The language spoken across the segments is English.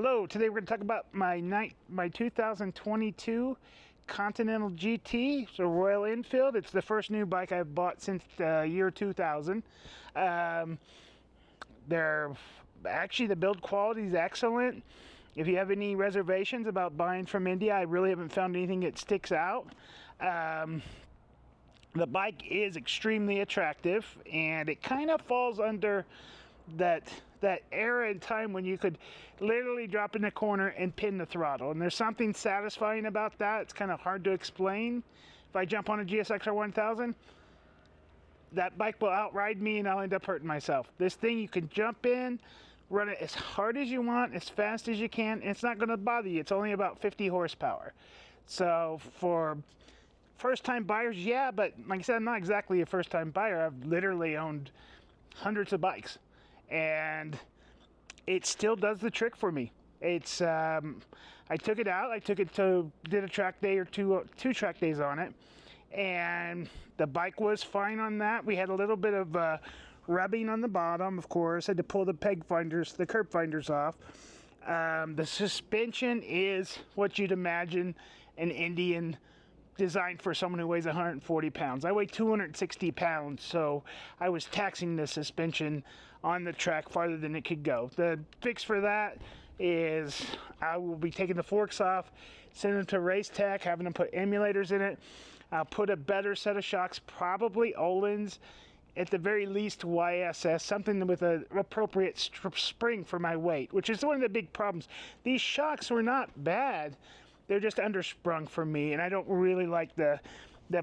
Hello, today we're going to talk about my 2022 Continental GT, so Royal Enfield. It's the first new bike I've bought since the year 2000. The build quality is excellent. If you have any reservations about buying from India, I really haven't found anything that sticks out. The bike is extremely attractive, and it kind of falls under that era in time when you could literally drop in the corner and pin the throttle, and there's something satisfying about that. It's kind of hard to explain. If I jump on a GSX-R 1000, that bike will outride me and I'll end up hurting myself. This thing, you can jump in, run it as hard as you want, as fast as you can, and it's not going to bother you. It's only about 50 horsepower. So for first-time buyers, yeah, but like I said, I'm not exactly a first-time buyer. I've literally owned hundreds of bikes, and it still does the trick for me. It's I took it out. Did a track day or two track days on it, and the bike was fine on that. We had a little bit of rubbing on the bottom, of course. Had to pull the curb finders off. The suspension is what you'd imagine an Indian designed for someone who weighs 140 pounds. I weigh 260 pounds, so I was taxing the suspension on the track farther than it could go. The fix for that is I will be taking the forks off, sending them to Race Tech, having them put emulators in it. I'll put a better set of shocks, probably Öhlins, at the very least YSS, something with an appropriate spring for my weight, which is one of the big problems. These shocks were not bad. They're just undersprung for me, and I don't really like the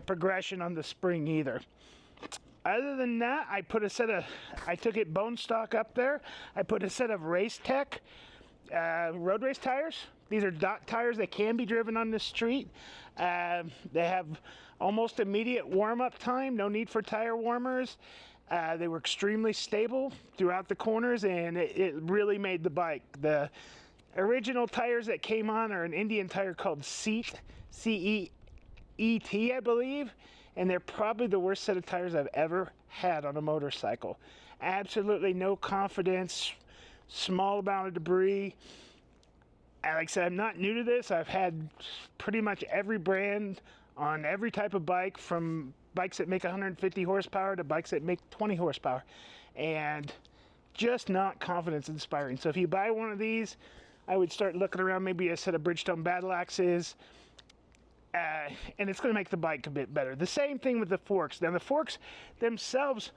progression on the spring either. Other than that, I took it bone stock up there. I put a set of Race Tech road race tires. These are dot tires that can be driven on the street. They have almost immediate warm-up time, no need for tire warmers. They were extremely stable throughout the corners, and it really made the bike. The original tires that came on are an Indian tire called CEAT, C-E-E-T, I believe, and they're probably the worst set of tires I've ever had on a motorcycle. Absolutely no confidence, small amount of debris. And like I said, I'm not new to this. I've had pretty much every brand on every type of bike, from bikes that make 150 horsepower to bikes that make 20 horsepower, and just not confidence inspiring. So if you buy one of these, I would start looking around, maybe a set of Bridgestone battle axes, and it's going to make the bike a bit better. The same thing with the forks. Now, the forks themselves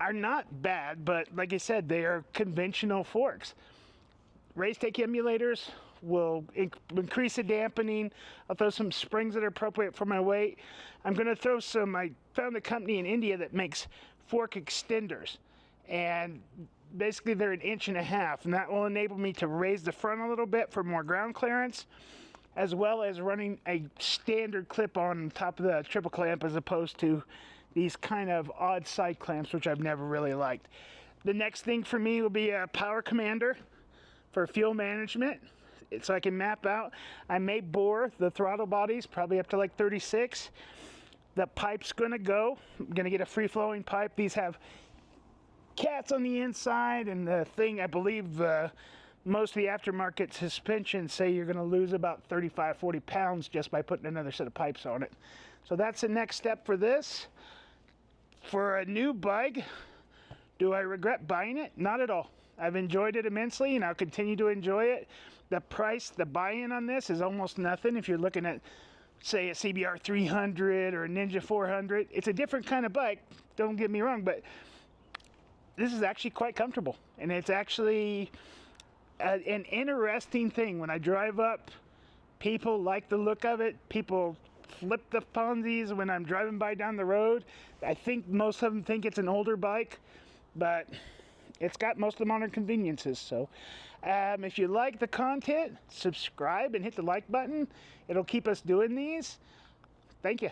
are not bad, but like I said, they are conventional forks. Race Tech emulators will increase the dampening. I'll throw some springs that are appropriate for my weight. I'm going to throw some, I found a company in India that makes fork extenders, and basically they're 1.5 inches, and that will enable me to raise the front a little bit for more ground clearance, as well as running a standard clip on top of the triple clamp as opposed to these kind of odd side clamps, which I've never really liked. The next thing for me will be a power commander for fuel management, so I can map out. I may bore the throttle bodies probably up to like 36. The pipe's gonna go. I'm gonna get a free-flowing pipe. These have cats on the inside, and the thing, I believe most of the aftermarket suspensions say you're going to lose about 35-40 pounds just by putting another set of pipes on it. So that's the next step for this. For a new bike, do I regret buying it? Not at all. I've enjoyed it immensely, and I'll continue to enjoy it. The price, the buy-in on this is almost nothing. If you're looking at, say, a CBR 300 or a Ninja 400, it's a different kind of bike, don't get me wrong, but this is actually quite comfortable, and it's actually an interesting thing. When I drive up, people like the look of it. People flip the Ponzies when I'm driving by down the road. I think most of them think it's an older bike, but it's got most of the modern conveniences. So if you like the content, subscribe and hit the like button. It'll keep us doing these. Thank you.